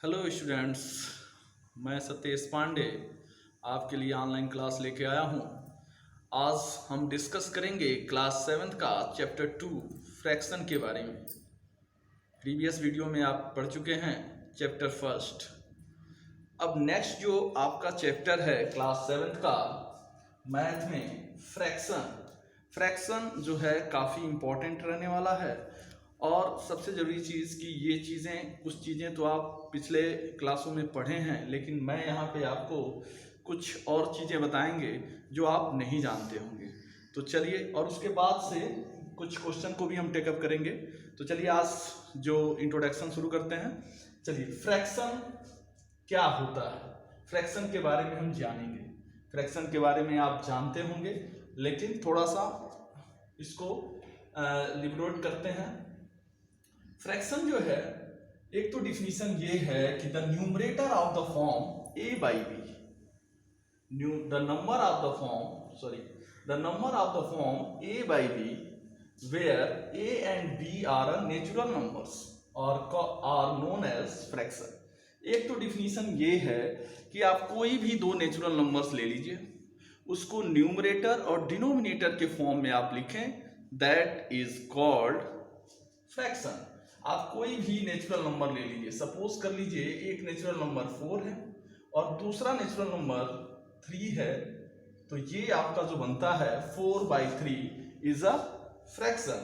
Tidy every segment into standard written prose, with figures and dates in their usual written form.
Hello students, मैं सतेश पांडे आपके लिए ऑनलाइन क्लास लेके आया हूँ। आज हम डिस्कस करेंगे क्लास 7th का चैप्टर 2 फ्रैक्शन के बारे में। प्रीवियस वीडियो में आप पढ़ चुके हैं चैप्टर फर्स्ट। अब नेक्स्ट जो आपका चैप्टर है क्लास 7th का मैथ में फ्रैक्शन जो है काफ़ी इम्पोर्टेंट रहने वाला है। और सबसे ज़रूरी चीज़ कि ये चीज़ें कुछ चीज़ें तो आप पिछले क्लासों में पढ़े हैं, लेकिन मैं यहाँ पे आपको कुछ और चीज़ें बताएंगे जो आप नहीं जानते होंगे। तो चलिए, और उसके बाद से कुछ क्वेश्चन को भी हम टेकअप करेंगे। तो चलिए आज जो इंट्रोडक्शन शुरू करते हैं। चलिए, फ्रैक्शन क्या होता है, फ्रैक्शन के बारे में हम जानेंगे। फ्रैक्शन के बारे में आप जानते होंगे, लेकिन थोड़ा सा इसको लिबरेट करते हैं। फ्रैक्शन जो है, एक तो डिफिनीशन ये है कि the numerator of the form a by b, the number of the form a by b where a and b are natural numbers और आर नोन एज फ्रैक्शन। एक तो डिफिनीशन ये है कि आप कोई भी दो नेचुरल नंबर्स ले लीजिए, उसको न्यूमरेटर और डिनोमिनेटर के फॉर्म में आप लिखें, दैट इज कॉल्ड फ्रैक्शन। आप कोई भी नेचुरल नंबर ले लीजिए, सपोज कर लीजिए एक नेचुरल नंबर 4 है और दूसरा नेचुरल नंबर 3 है, तो ये आपका जो बनता है 4/3 इज अ फ्रैक्शन।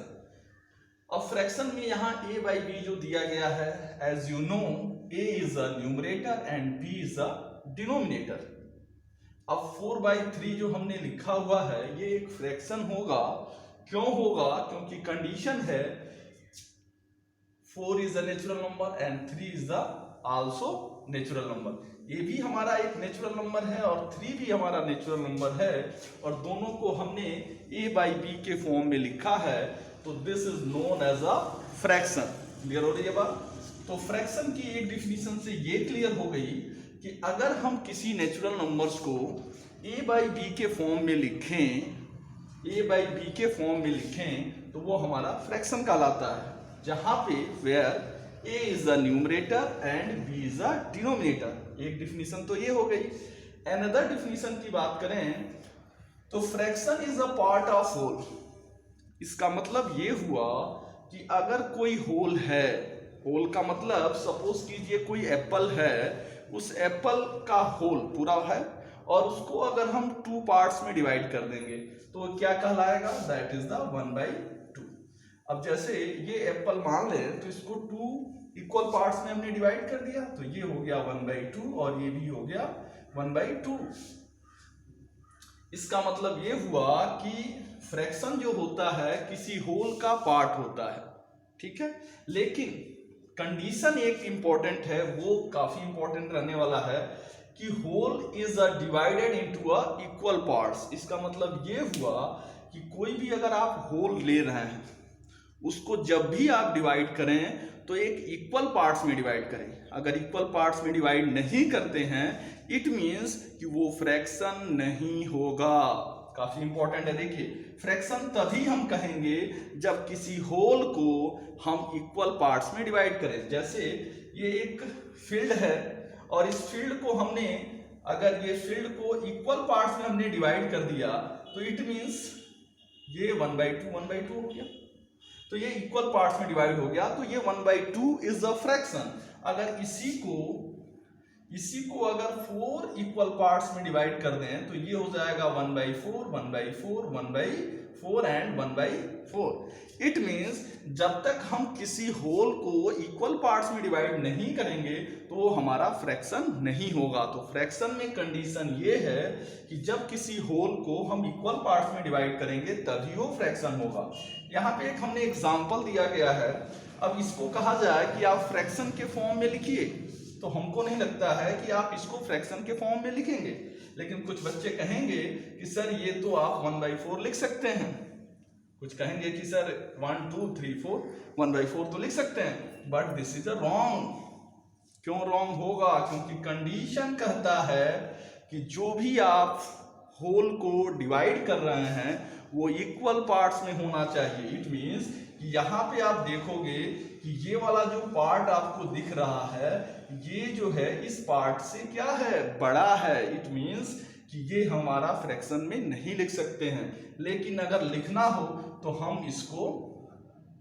अब फ्रैक्शन में यहाँ a by b जो दिया गया है, as you know a is a numerator and b is a denominator. अब 4/3 जो हमने लिखा हुआ है ये एक फ्रैक्शन होगा। क्यों होगा? क्योंकि कंडीशन है 4 is a natural number and 3 is the also natural number. ये भी हमारा एक नेचुरल नंबर है और 3 भी हमारा नेचुरल नंबर है, और दोनों को हमने a by b के फॉर्म में लिखा है, तो this is known as a fraction. Clear हो रही है बात? तो फ्रैक्शन की एक डिफिनीशन से ये क्लियर हो गई कि अगर हम किसी नेचुरल नंबर्स को a by b के फॉर्म में लिखें, तो वो हमारा फ्रैक्शन कहलाता है, जहां पे where a is the numerator and b is the denominator. एक डिफिनीशन तो ये हो गई। अनदर डिफिनीशन की बात करें तो fraction is a part of whole. इसका मतलब ये हुआ कि अगर कोई होल है, होल का मतलब सपोज कीजिए कोई एप्पल है, उस एप्पल का होल पूरा है और उसको अगर हम 2 पार्ट्स में डिवाइड कर देंगे तो क्या कहलाएगा? That is the 1/2। अब जैसे ये एप्पल मान लें तो इसको 2 इक्वल पार्ट्स में हमने डिवाइड कर दिया, तो ये हो गया 1/2 और ये भी हो गया 1/2। इसका मतलब ये हुआ कि फ्रैक्शन जो होता है किसी होल का पार्ट होता है, ठीक है। लेकिन कंडीशन एक इंपॉर्टेंट है, वो काफी इंपॉर्टेंट रहने वाला है कि whole is divided into a equal parts. इसका मतलब ये हुआ कि कोई भी अगर आप होल ले रहे हैं, उसको जब भी आप डिवाइड करें तो एक इक्वल पार्ट्स में डिवाइड करें। अगर इक्वल पार्ट्स में डिवाइड नहीं करते हैं, इट मींस कि वो फ्रैक्शन नहीं होगा। काफी इंपॉर्टेंट है। देखिए, फ्रैक्शन तभी हम कहेंगे जब किसी होल को हम इक्वल पार्ट्स में डिवाइड करें। जैसे ये एक फील्ड है और इस फील्ड को हमने, अगर ये फील्ड को इक्वल पार्ट्स में हमने डिवाइड कर दिया तो इट मींस ये 1/2 हो गया, तो ये इक्वल पार्ट्स में डिवाइड हो गया, तो ये 1/2 इज अ फ्रैक्शन। अगर इसी को अगर 4 इक्वल पार्ट्स में डिवाइड कर दें तो ये हो जाएगा 1/4, 1/4, 1/4 एंड 1/4। इट मींस जब तक हम किसी होल को इक्वल पार्ट्स में डिवाइड नहीं करेंगे तो वो हमारा फ्रैक्शन नहीं होगा। तो फ्रैक्शन में कंडीशन ये है कि जब किसी होल को हम इक्वल पार्ट्स में डिवाइड करेंगे तभी वो फ्रैक्शन होगा। यहाँ पे एक हमने एग्जाम्पल दिया गया है। अब इसको कहा जाए कि आप फ्रैक्शन के फॉर्म में लिखिए, तो हमको नहीं लगता है कि आप इसको फ्रैक्शन के फॉर्म में लिखेंगे, लेकिन कुछ बच्चे कहेंगे कि सर ये तो आप 1/4 लिख सकते हैं। कुछ कहेंगे कि सर 1 2 3 4 1/4 तो लिख सकते हैं, but this is a wrong. क्यों रॉन्ग होगा? क्योंकि कंडीशन कहता है कि जो भी आप होल को डिवाइड कर रहे हैं वो इक्वल पार्ट्स में होना चाहिए। इट मींस कि यहाँ पे आप देखोगे कि ये वाला जो पार्ट आपको दिख रहा है, ये जो है इस पार्ट से क्या है, बड़ा है। इट मीन्स कि ये हमारा फ्रैक्शन में नहीं लिख सकते हैं, लेकिन अगर लिखना हो तो हम इसको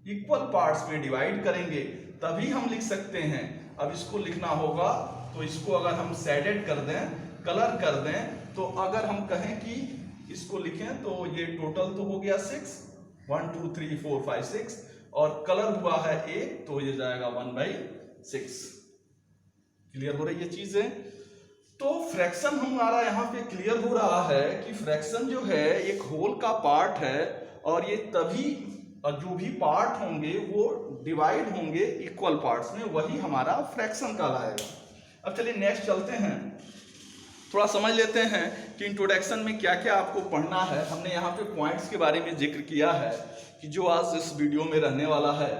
इक्वल पार्ट्स में डिवाइड करेंगे, तभी हम लिख सकते हैं। अब इसको लिखना होगा तो इसको अगर हम शेडेड कर दें, कलर कर दें, तो अगर हम कहें कि इसको लिखें तो ये टोटल तो हो गया 6, 1 2 3 4 5 6, और कलर हुआ है 1, तो ये जाएगा 1/6। क्लियर हो रही है चीजें? तो फ्रैक्शन हमारा यहाँ पे क्लियर हो रहा है कि फ्रैक्शन जो है एक होल का पार्ट है, और ये तभी जो भी पार्ट होंगे वो डिवाइड होंगे इक्वल पार्ट्स में, वही हमारा फ्रैक्शन कहलाएगा। अब चलिए नेक्स्ट चलते हैं, थोड़ा समझ लेते हैं कि इंट्रोडक्शन में क्या क्या आपको पढ़ना है। हमने यहाँ पे पॉइंट्स के बारे में जिक्र किया है कि जो आज इस वीडियो में रहने वाला है।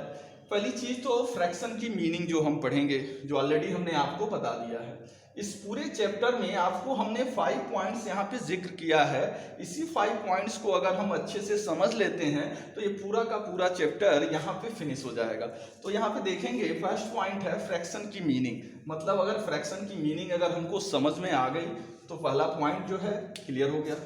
पहली चीज तो फ्रैक्शन की मीनिंग जो हम पढ़ेंगे, जो ऑलरेडी हमने आपको बता दिया है। इस पूरे चैप्टर में आपको हमने 5 पॉइंट्स यहाँ पे जिक्र किया है। इसी 5 पॉइंट्स को अगर हम अच्छे से समझ लेते हैं तो ये पूरा का पूरा चैप्टर यहाँ पे फिनिश हो जाएगा। तो यहाँ पे देखेंगे फर्स्ट पॉइंट है फ्रैक्शन की मीनिंग। मतलब अगर फ्रैक्शन की मीनिंग अगर हमको समझ में आ गई तो पहला पॉइंट जो है क्लियर हो गया।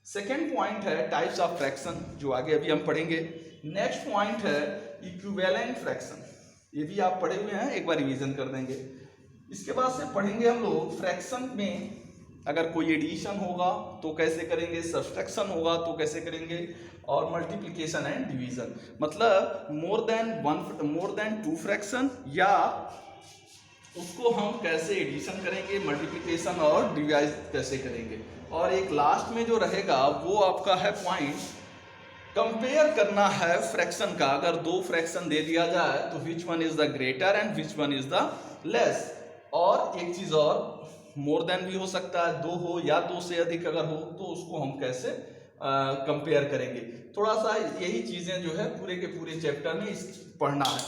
सेकेंड पॉइंट है टाइप्स ऑफ फ्रैक्शन, जो आगे अभी हम पढ़ेंगे। नेक्स्ट पॉइंट है इक्विवेलेंट फ्रैक्शन, ये भी आप पढ़े हुए हैं, एक बार रिवीजन कर देंगे। इसके बाद से पढ़ेंगे हम लोग फ्रैक्शन में अगर कोई एडिशन होगा तो कैसे करेंगे, सब्सट्रैक्शन होगा तो कैसे करेंगे, और मल्टीप्लिकेशन एंड डिवीजन, मतलब मोर देन 2 फ्रैक्शन, या उसको हम कैसे एडिशन करेंगे, मल्टीप्लिकेशन और डिवाइड कैसे करेंगे। और एक लास्ट में जो रहेगा वो आपका है पॉइंट, कंपेयर करना है फ्रैक्शन का। अगर 2 फ्रैक्शन दे दिया जाए तो which one is the greater and which one is the less. और एक चीज और, मोर देन भी हो सकता है, 2 हो या 2 से अधिक अगर हो तो उसको हम कैसे कंपेयर करेंगे। थोड़ा सा यही चीजें जो है पूरे के पूरे चैप्टर में इस पढ़ना है।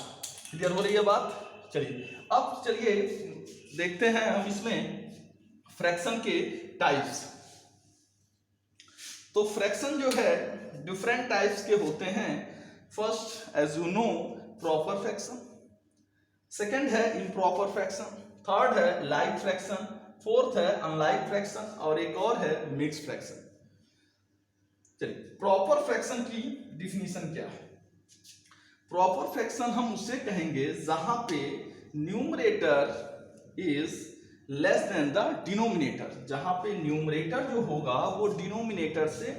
क्लियर हो रही है बात? चलिए अब चलिए देखते हैं हम इसमें फ्रैक्शन के टाइप्स। तो फ्रैक्शन जो है डिफरेंट टाइप्स के होते हैं। First as you know proper fraction, second है इम्प्रॉपर फ्रैक्शन, थर्ड है लाइक फ्रैक्शन, फोर्थ है अनलाइक फ्रैक्शन, और एक और है मिक्स फ्रैक्शन। चलिए प्रॉपर फ्रैक्शन की डिफिनीशन क्या है। प्रॉपर फ्रैक्शन हम उससे कहेंगे जहां पे numerator is less than the denominator, जहां पे न्यूमरेटर जो होगा वो डिनोमिनेटर से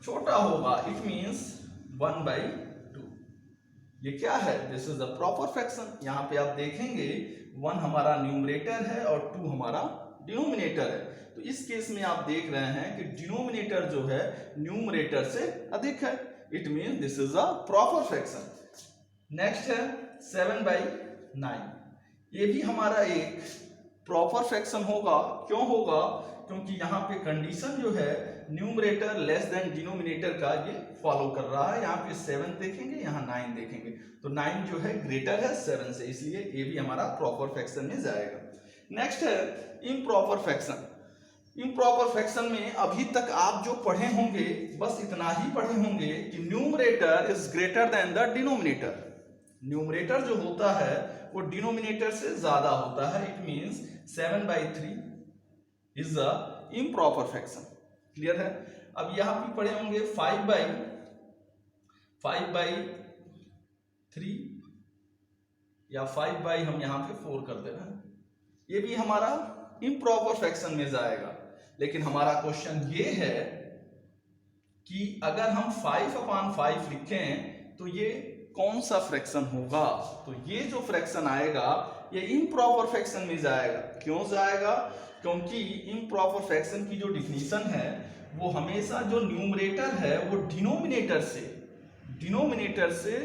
छोटा होगा। It means 1/2। ये क्या है? This is the proper fraction. यहाँ पे आप देखेंगे 1 हमारा न्यूमरेटर है और 2 हमारा डिनोमिनेटर है। तो इस केस में आप देख रहे हैं कि डिनोमिनेटर जो है न्यूमरेटर से अधिक है। It means this is a proper fraction. Next है 7/9। ये भी हमारा एक प्रॉपर फ्रैक्शन होगा। क्यों होगा? क्योंकि यहाँ पे कंडीशन जो है न्यूमरेटर लेस देन डिनोमिनेटर का ये फॉलो कर रहा है। यहाँ पे 7 देखेंगे, यहाँ 9 देखेंगे, तो 9 जो है ग्रेटर है 7 से, इसलिए ये भी हमारा प्रॉपर फ्रैक्शन में जाएगा। नेक्स्ट है इम्प्रॉपर फ्रैक्शन। इम्प्रॉपर फ्रैक्शन में अभी तक आप जो पढ़े होंगे बस इतना ही पढ़े होंगे कि numerator is greater than the denominator. Numerator जो होता है वो डिनोमिनेटर से ज्यादा होता है। It means 7/3 is a improper fraction. Clear है? अब यहां भी पढ़े होंगे 5/3 या 5 हम यहां पे 4 कर दे रहे हैं, ये भी हमारा इम्प्रॉपर फ्रैक्शन में जाएगा। लेकिन हमारा क्वेश्चन ये है कि अगर हम 5/5 लिखें तो ये कौन सा फ्रैक्शन होगा? तो ये जो फ्रैक्शन आएगा ये इम्प्रॉपर फ्रैक्शन में जाएगा। क्यों जाएगा? क्योंकि इम्प्रॉपर फ्रैक्शन की जो डिफिनीशन है वो हमेशा जो न्यूमरेटर है वो डिनोमिनेटर से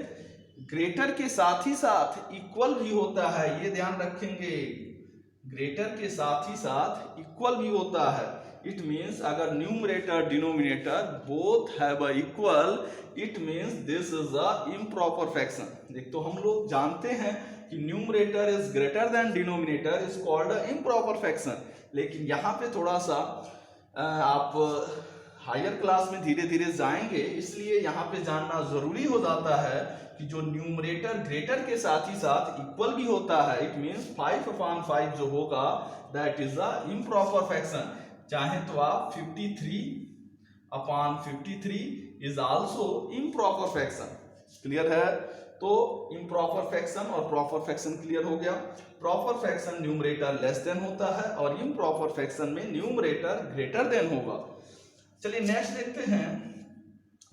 ग्रेटर के साथ ही साथ इक्वल भी होता है। ये ध्यान रखेंगे, ग्रेटर के साथ ही साथ इक्वल भी होता है। इट मीन्स अगर numerator denominator both have a equal, it means this is a improper fraction. देख, तो हम लोग जानते हैं कि numerator is greater than denominator is called a improper fraction. लेकिन यहाँ पे थोड़ा सा आप हायर क्लास में धीरे धीरे जाएंगे, इसलिए यहाँ पे जानना जरूरी हो जाता है कि जो न्यूमरेटर ग्रेटर के साथ ही साथ इक्वल भी होता है, इट मीन्स 5/5 जो होगा that is the improper fraction. चाहे तो आप 53/53 is also improper fraction. Clear है? तो इम्प्रॉपर फ्रैक्शन और प्रॉपर फ्रैक्शन क्लियर हो गया। Proper fraction numerator less than होता है और इम्प्रॉपर फ्रैक्शन में न्यूमरेटर ग्रेटर देन होगा। चलिए नेक्स्ट देखते हैं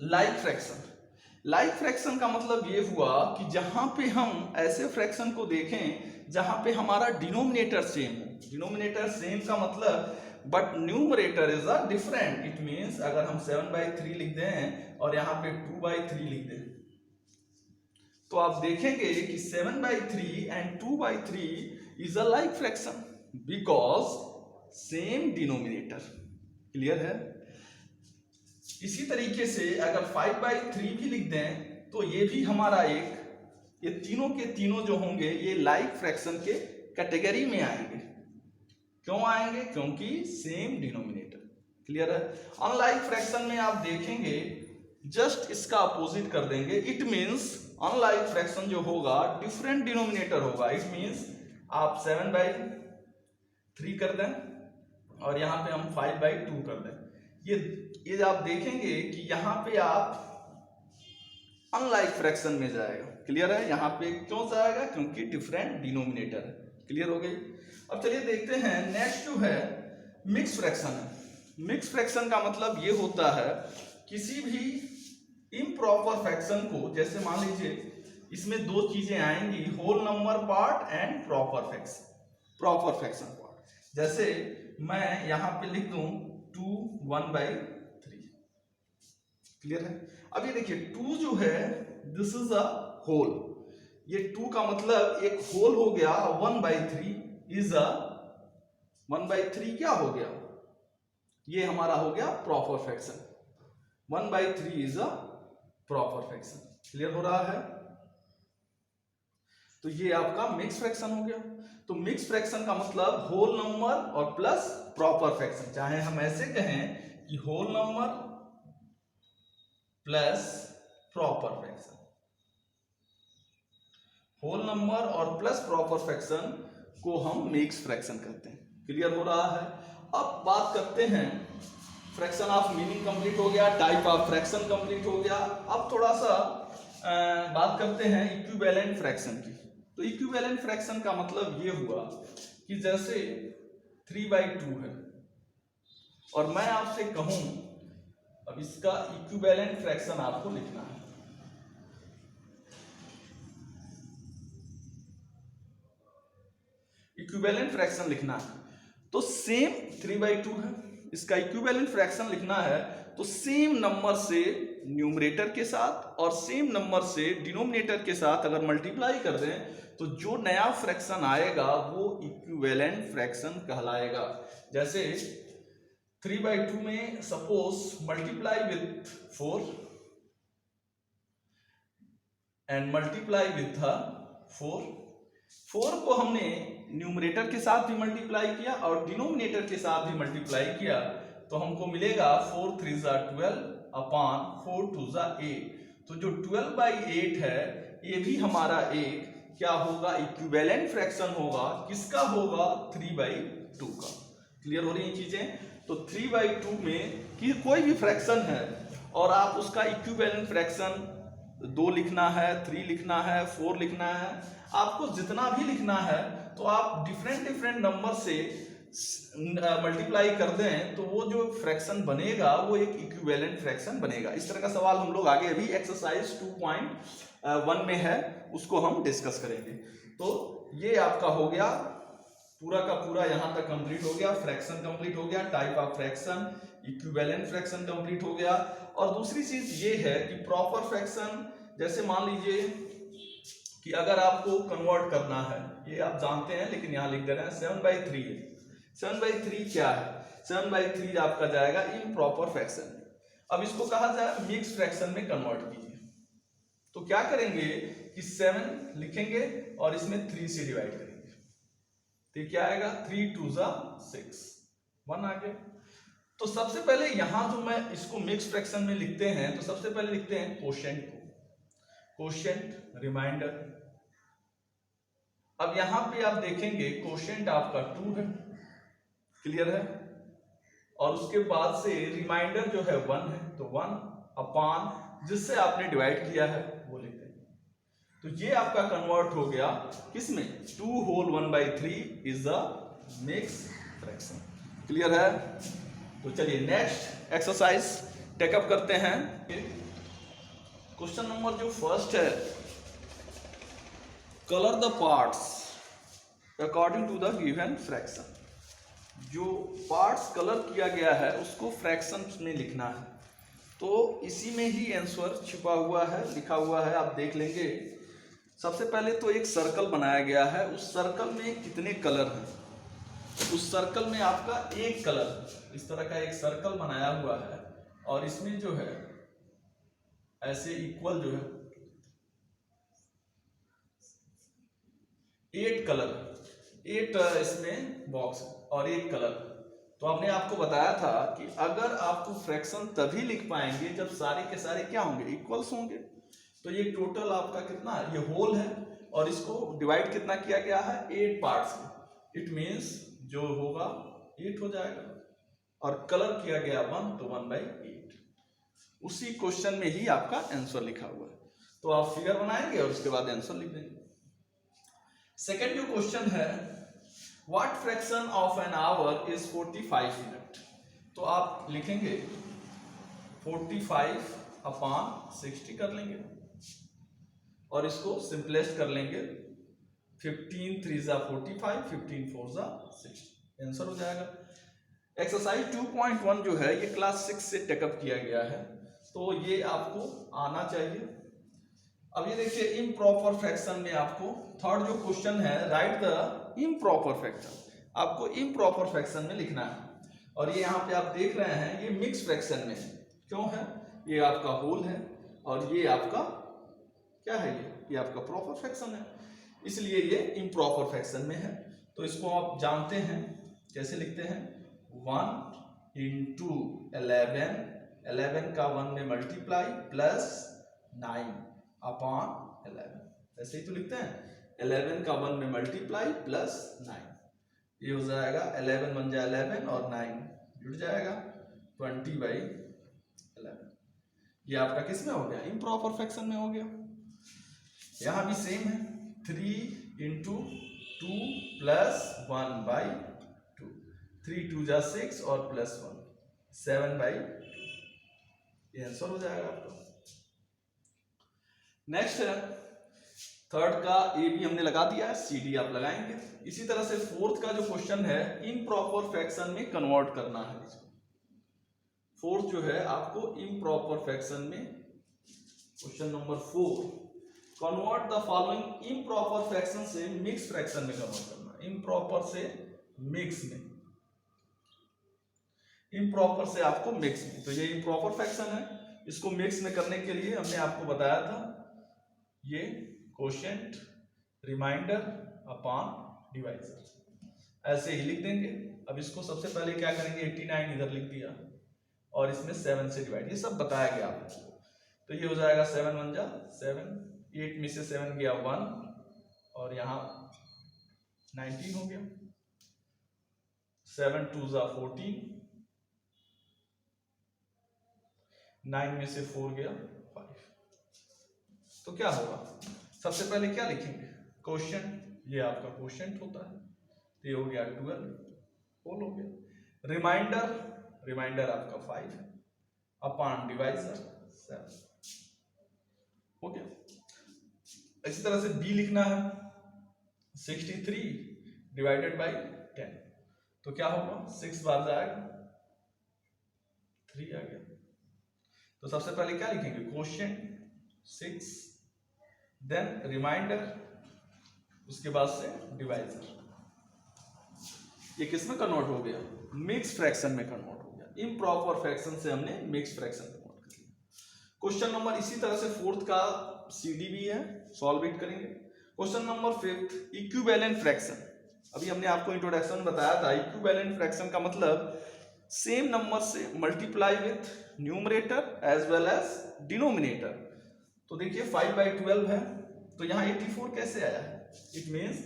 लाइक फ्रैक्शन। लाइक फ्रैक्शन का मतलब ये हुआ कि जहां पे हम ऐसे फ्रैक्शन को देखें जहां पे हमारा डिनोमिनेटर सेम हो। डिनोमिनेटर सेम का मतलब but numerator is a different. It means अगर हम 7/3 लिख दें और यहाँ पे 2/3 लिख दें तो आप देखेंगे कि 7/3 and 2/3 is a like fraction because same denominator. Clear है? इसी तरीके से अगर 5/3 भी लिख दें तो ये भी हमारा एक, ये तीनों के तीनों जो होंगे ये लाइक फ्रैक्शन के कैटेगरी में आएंगे। क्यों आएंगे? क्योंकि सेम डिनोमिनेटर। क्लियर है? अनलाइक फ्रैक्शन में आप देखेंगे जस्ट इसका अपोजिट कर देंगे। इट मींस अनलाइक फ्रैक्शन जो होगा डिफरेंट डिनोमिनेटर होगा। इट मींस आप 7/3 कर दें और यहां पे हम 5/2 कर दें। ये आप देखेंगे कि यहां पे आप अनलाइक फ्रैक्शन में जाएगा। क्लियर है? यहां पे क्यों जाएगा? क्योंकि डिफरेंट डिनोमिनेटर है। क्लियर हो गई? अब चलिए देखते हैं नेक्स्ट जो है मिक्स फ्रैक्शन है। मिक्स फ्रैक्शन का मतलब ये होता है किसी भी इम्प्रॉपर फ्रैक्शन को, जैसे मान लीजिए इसमें दो चीजें आएंगी, whole number part and proper fraction. Proper fraction part जैसे मैं यहां पे लिख दूं 2 1/3। क्लियर है? अब ये देखिए 2 जो है दिस इज अ होल। ये 2 का मतलब एक होल हो गया। 1/3 इज अ 1/3 क्या हो गया? ये हमारा हो गया proper fraction. 1/3 is a proper fraction. Clear हो रहा है? तो ये आपका मिक्स फ्रैक्शन हो गया। तो मिक्स फ्रैक्शन का मतलब होल नंबर और प्लस प्रॉपर फ्रैक्शन। चाहे हम ऐसे कहें कि whole number plus proper fraction. Whole number और प्लस प्रॉपर फ्रैक्शन को हम मिक्स फ्रैक्शन कहते हैं। क्लियर हो रहा है? अब बात करते हैं फ्रैक्शन ऑफ मीनिंग कंप्लीट हो गया, टाइप ऑफ फ्रैक्शन कंप्लीट हो गया। अब थोड़ा सा बात करते हैं इक्विवेलेंट फ्रैक्शन की। तो इक्विवेलेंट फ्रैक्शन का मतलब ये हुआ कि जैसे 3/2 है और मैं आपसे कहूं अब इसका इक्विवेलेंट फ्रैक्शन आपको लिखना है। इक्विवेलेंट फ्रैक्शन लिखना है तो सेम 3/2 है, इसका इक्विवेलेंट फ्रैक्शन लिखना है तो सेम नंबर से न्यूमरेटर के साथ और सेम नंबर से डिनोमिनेटर के साथ अगर मल्टीप्लाई कर दें तो जो नया फ्रैक्शन आएगा वो इक्विवेलेंट फ्रैक्शन कहलाएगा। जैसे 3/2 में suppose multiply with 4 and multiply with 4 को हमने न्यूमरेटर के साथ भी मल्टीप्लाई किया और डिनोमिनेटर के साथ भी मल्टीप्लाई किया तो हमको मिलेगा 4 3 12 अपॉन 4 2 8। तो जो 12/8 है ये भी हमारा एक क्या होगा? इक्विवेलेंट फ्रैक्शन होगा। किसका होगा? 3/2 का। क्लियर हो रही है चीजें? तो 3/2 में कि कोई भी फ्रैक्शन है और आप उसका इक्विवेलेंट फ्रैक्शन 2 लिखना है, 3 लिखना है, 4 लिखना है, आपको जितना भी लिखना है तो आप डिफरेंट नंबर से मल्टीप्लाई कर दें तो वो जो फ्रैक्शन बनेगा वो एक इक्विवेलेंट फ्रैक्शन बनेगा। इस तरह का सवाल हम लोग आगे अभी एक्सरसाइज 2.1 में है, उसको हम डिस्कस करेंगे। तो ये आपका हो गया पूरा का पूरा, यहां तक कंप्लीट हो गया। फ्रैक्शन कंप्लीट हो गया, type of fraction, equivalent fraction complete हो गया। और दूसरी चीज ये है कि प्रॉपर फ्रैक्शन, जैसे मान लीजिए कि अगर आपको कन्वर्ट करना है, ये आप जानते हैं लेकिन यहां लिख दे रहे हैं 7/3 है। 7/3 क्या है? 7/3 आपका जाएगा इम्प्रॉपर फ्रैक्शन। अब इसको कहा जाए मिक्स फ्रैक्शन में कन्वर्ट कीजिए तो क्या करेंगे कि 7 लिखेंगे और इसमें 3 से डिवाइड करेंगे तो क्या आएगा? 3 2 6 1 आ गया। तो सबसे पहले यहां जो मैं इसको मिक्स फ्रैक्शन में लिखते हैं, तो सबसे पहले लिखते हैं कोशेंट को, कोशेंट रिमाइंडर। अब यहां पे आप देखेंगे कोशेंट आपका 2 है, क्लियर है, और उसके बाद से रिमाइंडर जो है 1 है, तो 1 अपान जिससे आपने डिवाइड किया है वो लिखते हैं। तो ये आपका कन्वर्ट हो गया किसमें, 2 whole 1/3 is the mix fraction, clear है। तो चलिए नेक्स्ट एक्सरसाइज टेकअप करते हैं। क्वेश्चन नंबर जो फर्स्ट है, colour the parts according to the given fraction. जो पार्ट्स कलर किया गया है उसको फ्रैक्शन में लिखना है, तो इसी में ही आंसर छिपा हुआ है, लिखा हुआ है, आप देख लेंगे। सबसे पहले तो एक सर्कल बनाया गया है, उस सर्कल में कितने कलर हैं, उस सर्कल में आपका एक कलर, इस तरह का एक सर्कल बनाया हुआ है, और इसमें जो है ऐसे इक्वल जो है 8 कलर, 8 इसमें बॉक्स और 1 कलर। तो हमने आपको बताया था कि अगर आपको फ्रैक्शन तभी लिख पाएंगे जब सारे के सारे क्या होंगे, इक्वल्स होंगे। तो ये टोटल आपका कितना, ये होल है, और इसको डिवाइड कितना किया गया है, 8 पार्ट्स में। इट मीन्स जो होगा 8 हो जाएगा, और कलर किया गया 1, तो 1/8। उसी क्वेश्चन में ही आपका आंसर लिखा हुआ है, तो आप फिगर बनाएंगे और उसके बाद आंसर लिख देंगे। सेकेंड जो क्वेश्चन है, what fraction of an hour is 45 minute. तो आप लिखेंगे 45 अपान 60 कर लेंगे, और इसको सिंपलेस्ट कर लेंगे, 15 3 जा 45, 15 4 जा 60, आंसर हो जाएगा। एक्सरसाइज 2.1 जो है ये क्लास 6 से टेकअप किया गया है, तो ये आपको आना चाहिए। अब ये देखिए इम्प्रॉपर फ्रैक्शन में आपको थर्ड जो क्वेश्चन है, राइट द इम्प्रॉपर फ्रैक्शन, आपको इम्प्रॉपर फ्रैक्शन में लिखना है। और ये यहाँ पे आप देख रहे हैं ये मिक्स फ्रैक्शन में है, क्यों है, ये आपका होल है और ये आपका क्या है, ये आपका प्रॉपर फ्रैक्शन है, इसलिए ये इम्प्रॉपर फ्रैक्शन में है। तो इसको आप जानते हैं कैसे लिखते हैं, 1 into 11, 11 का 1 में मल्टीप्लाई प्लस 9 अपॉन 11, ऐसे ही तो लिखते हैं, 11 का 1 में मल्टीप्लाई प्लस 9, ये हो जाएगा 11 बन जाए 11 और 9 जुड़ जाएगा 20/11। ये आपका किस में हो गया, इम्प्रॉपर फ्रैक्शन में हो गया। यहां भी सेम है, 3 into 2 प्लस 1/2, 3 2 जा 6 और प्लस 1 7/2, ये आंसर हो जाएगा आपका। नेक्स्ट है थर्ड का, ए भी हमने लगा दिया है, सी डी आप लगाएंगे। इसी तरह से फोर्थ का जो क्वेश्चन है, इम्प्रॉपर फ्रैक्शन में कन्वर्ट करना है इसको। फोर्थ जो है आपको इम्प्रॉपर फ्रैक्शन में, question number 4, convert the following improper fraction से मिक्स फ्रैक्शन में कन्वर्ट करना, इम्प्रॉपर से मिक्स में, इम्प्रॉपर से आपको मिक्स में। तो ये इम्प्रॉपर फ्रैक्शन है, इसको मिक्स में करने के लिए हमने आपको बताया था ये कोशेंट रिमाइंडर अपॉन डिवाइजर, ऐसे ही लिख देंगे। अब इसको सबसे पहले क्या करेंगे, 89 इधर लिख दिया और इसमें 7 से डिवाइड, ये सब बताया गया आपको। तो ये हो जाएगा 7 1 जा 7, 8 में से 7 गया 1 और यहाँ 19 हो गया, 7 2 जा 14, 9 में से 4 गया 5। तो क्या होगा, सबसे पहले क्या लिखेंगे, कोशेंट, ये आपका कोशेंट होता है, तो ये हो गया 12 होल हो गया। रिमाइंडर, रिमाइंडर आपका 5 है, अपॉन डिवाइजर 7 हो गया। इसी तरह से बी लिखना है, 63 डिवाइडेड बाई 10, तो क्या होगा, 6 बार जाएगा 3 आ गया। तो सबसे पहले क्या लिखेंगे, कोशेंट 6, देन रिमाइंडर, उसके बाद से डिवाइजर। ये किस में कन्वर्ट हो गया, मिक्स फ्रैक्शन में कन्वर्ट हो गया। इम्प्रॉपर फ्रैक्शन से हमने मिक्स फ्रैक्शन कन्वर्ट कर लिया। क्वेश्चन नंबर इसी तरह से फोर्थ का सीडी भी है, सॉल्व इट करेंगे। Question number 5, equivalent fraction. अभी हमने आपको इंट्रोडक्शन में बताया था, इक्विवेलेंट फ्रैक्शन का मतलब सेम नंबर से multiply with numerator as well as denominator. तो देखिए 5/12 है, तो यहाँ 84 कैसे आया है? इट मीन्स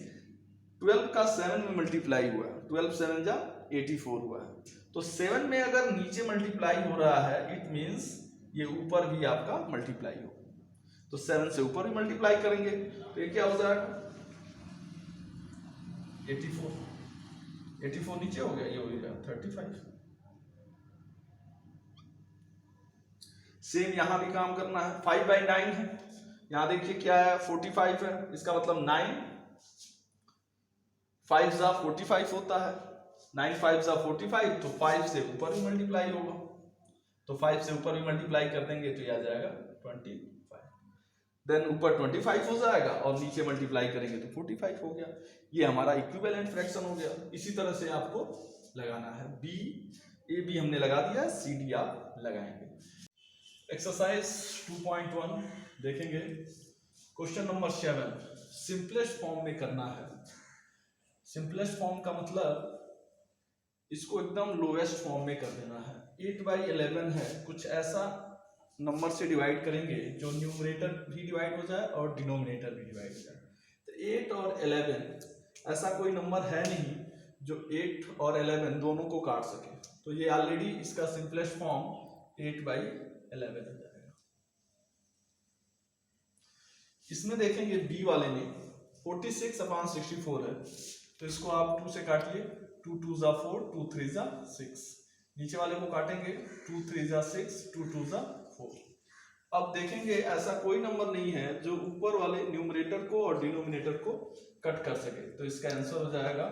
12 का 7 में मल्टीप्लाई हुआ है, 12 7 जा 84 हुआ है। तो 7 में अगर नीचे मल्टीप्लाई हो रहा है, इट मीन्स ये ऊपर भी आपका मल्टीप्लाई हो, तो 7 से ऊपर भी मल्टीप्लाई करेंगे तो ये क्या हो जाएगा 84 नीचे हो गया, ये हो गया 35। सेम यहां भी काम करना है। 5/9 है, यहां देखिए क्या है 45 है, इसका मतलब 9 5 जा 45 होता है, 9 5 जा 45, तो 5 से ऊपर भी मल्टीप्लाई होगा, तो 5 से ऊपर भी मल्टीप्लाई कर देंगे तो ये आ जाएगा 25। देन ऊपर 25 हो जाएगा और नीचे मल्टीप्लाई करेंगे तो 45 हो गया। ये हमारा इक्विवेलेंट फ्रैक्शन हो गया। इसी तरह से आपको लगाना है। बी ए बी हमने लगा दिया, सी डी आप लगाएंगे। एक्सरसाइज 2.1 देखेंगे। क्वेश्चन नंबर 7 सिंपलेस्ट फॉर्म में करना है। सिंपलेस्ट फॉर्म का मतलब इसको एकदम लोएस्ट फॉर्म में कर देना है। 8/11 है, कुछ ऐसा नंबर से डिवाइड करेंगे जो न्यूमरेटर भी डिवाइड हो जाए और डिनोमिनेटर भी डिवाइड हो जाए। तो 8 और 11 ऐसा कोई नंबर है नहीं जो 8 और 11 दोनों को काट सके, तो ये ऑलरेडी इसका सिंपलेस्ट फॉर्म 8/11 हो जाएगा। इसमें देखेंगे बी वाले में 46/64 है, तो इसको आप 2 से काटिए, 2 2 जा 4, 2 3 जा 6। नीचे वाले को काटेंगे 2 3 जा 6, 2 2 जा 4। अब देखेंगे ऐसा कोई नंबर नहीं है जो ऊपर वाले न्यूमरेटर को और डिनोमिनेटर को कट कर सके, तो इसका आंसर हो जाएगा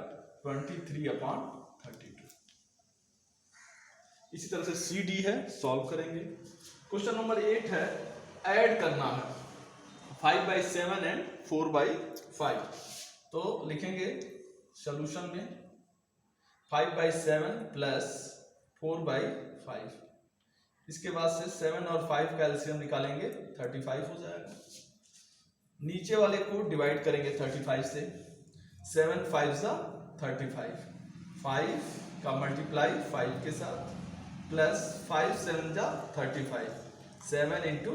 23/32। इसी तरह से सी डी है, सॉल्व करेंगे। क्वेश्चन नंबर 8 है, ऐड करना है 5/7 एंड 4/5। तो लिखेंगे सॉल्यूशन में 5/7 प्लस 4/5, इसके बाद से 7 और 5 का एलसीएम निकालेंगे 35 हो जाएगा। नीचे वाले को डिवाइड करेंगे 35 से, 7 5 जा 35, 5 का मल्टीप्लाई 5 के साथ प्लस 5 7 जा 35, 7 इंटू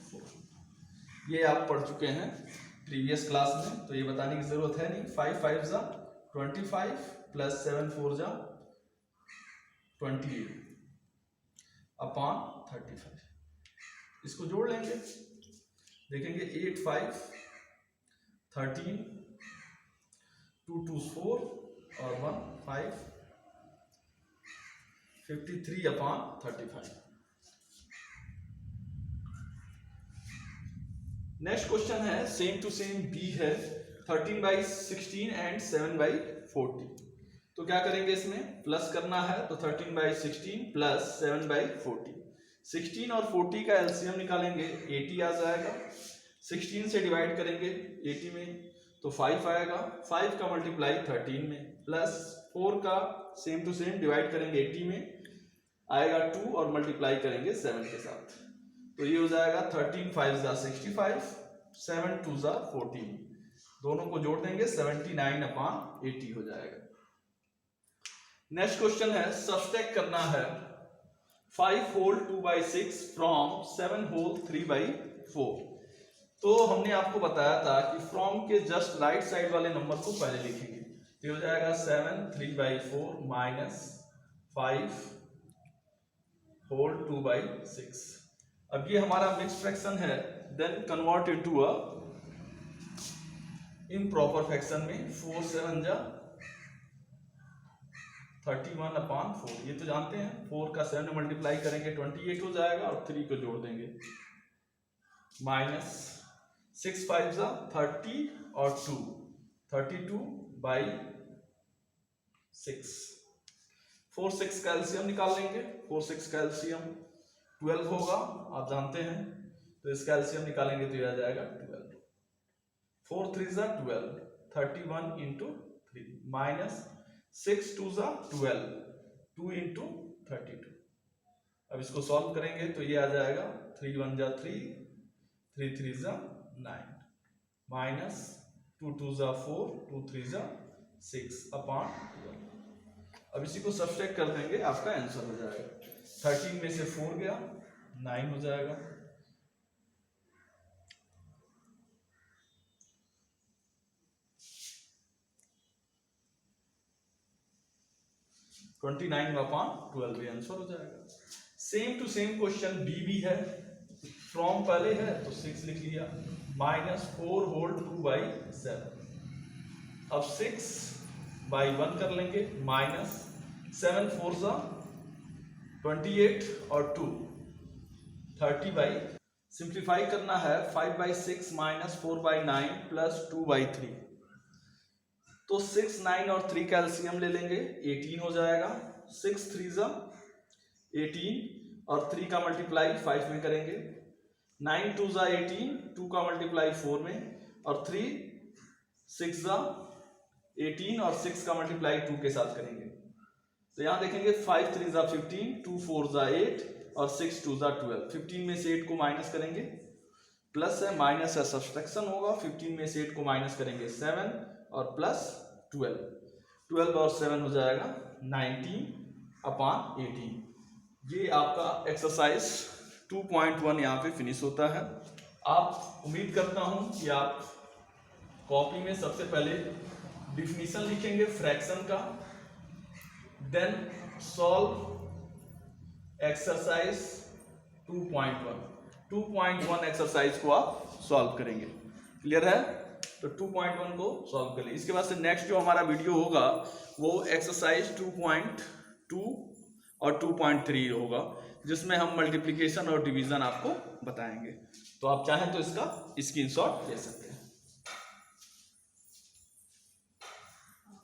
4। ये आप पढ़ चुके हैं प्रीवियस क्लास में, तो ये बताने की जरूरत है नहीं। 5 5 जा 25 प्लस 7 4 जा 28 अपॉन 35। इसको जोड़ लेंगे, देखेंगे 8 5 13, 2 2 4 और 1 5, 53/35। नेक्स्ट क्वेश्चन है सेम टू सेम बी है, 13/16 एंड 7/40। तो क्या करेंगे, इसमें प्लस करना है, तो 13/16 प्लस 7/40। 16 और 40 का एलसीएम निकालेंगे, 80 आ जाएगा। 16 से डिवाइड करेंगे 80 में तो 5 आएगा, 5 का मल्टीप्लाई 13 में, प्लस 4 का सेम टू सेम डिवाइड करेंगे 80 में आएगा 2 और मल्टीप्लाई करेंगे 7 के साथ, तो ये हो जाएगा 13 5 जा 65, 7 2 जा 14। दोनों को जोड़ देंगे 79/80 हो जाएगा। नेक्स्ट क्वेश्चन है, सब्सट्रैक्ट करना है 5 होल 2/6 फ्रॉम 7 होल 3/4। तो हमने आपको बताया था कि फ्रॉम के जस्ट राइट साइड वाले नंबर को पहले लिखेंगे, तो हो जाएगा 7 3/4 माइनस 5 होल 2/6। अब ये हमारा मिक्स फ्रैक्शन है, then convert into a improper fraction में 4 7 जा 31/4। ये तो जानते हैं, 4 का 7 में मल्टीप्लाई करेंगे 28 हो जाएगा और 3 को जोड़ देंगे, माइनस 6 5 जा 30 और 2 32/6। 4 6 का एलसीएम निकाल लेंगे, 4 6 का एलसीएम 12 होगा, आप जानते हैं, तो इसका एलसीएम निकालेंगे तो यह आ जाएगा 12। 4 3 जा 12, 31 इंटू 3 माइनस 6 2 जा 12, 2 इंटू 32। अब इसको सॉल्व करेंगे तो ये आ जाएगा 3 1 जा 3, 3 3 जा 9 माइनस 2 2 जा 4, 2 3 जा 6/12। अब इसी को सब्सट्रैक्ट कर देंगे, आपका आंसर हो जाएगा 13 में से 4 गया 9 हो जाएगा। ट्वेंटी 29/12 आंसर हो जाएगा। Same to same question B भी है, फ्रॉम पहले है तो 6 लिख लिया, -4 होल 2/7। अब 6/1 कर लेंगे, -7 4 28 और 2 30 सिंप्लीफाई करना है, 5/6 -4/9 प्लस 2/3। तो 6 9 और 3 का एलसीएम ले लेंगे, 18 हो जाएगा। 6 3 18 और 3 का मल्टीप्लाई 5 में करेंगे, 9 2 18, 2 का मल्टीप्लाई 4 में, और 3 6 18 और 6 का मल्टीप्लाई 2 के साथ करेंगे। तो यहां देखेंगे 5 3 15, 2 4 8 और 6 2 12। 15 में से 8 को माइनस करेंगे, प्लस है माइनस है सब्सट्रैक्शन होगा, 15 में से 8 को माइनस करेंगे 7 और प्लस 12 और 7 हो जाएगा 19/18। ये आपका एक्सरसाइज 2.1 यहाँ पे फिनिश होता है। आप उम्मीद करता हूँ कि आप कॉपी में सबसे पहले डिफिनीशन लिखेंगे फ्रैक्शन का, देन सॉल्व एक्सरसाइज 2.1 एक्सरसाइज को आप सॉल्व करेंगे। क्लियर है? तो 2.1 को सॉल्व कर लिए। इसके बाद से नेक्स्ट जो हमारा वीडियो होगा वो एक्सरसाइज 2.2 और 2.3 होगा, जिसमें हम मल्टीप्लिकेशन और डिवीजन आपको बताएंगे। तो आप चाहें तो इसका स्क्रीनशॉट ले सकते हैं।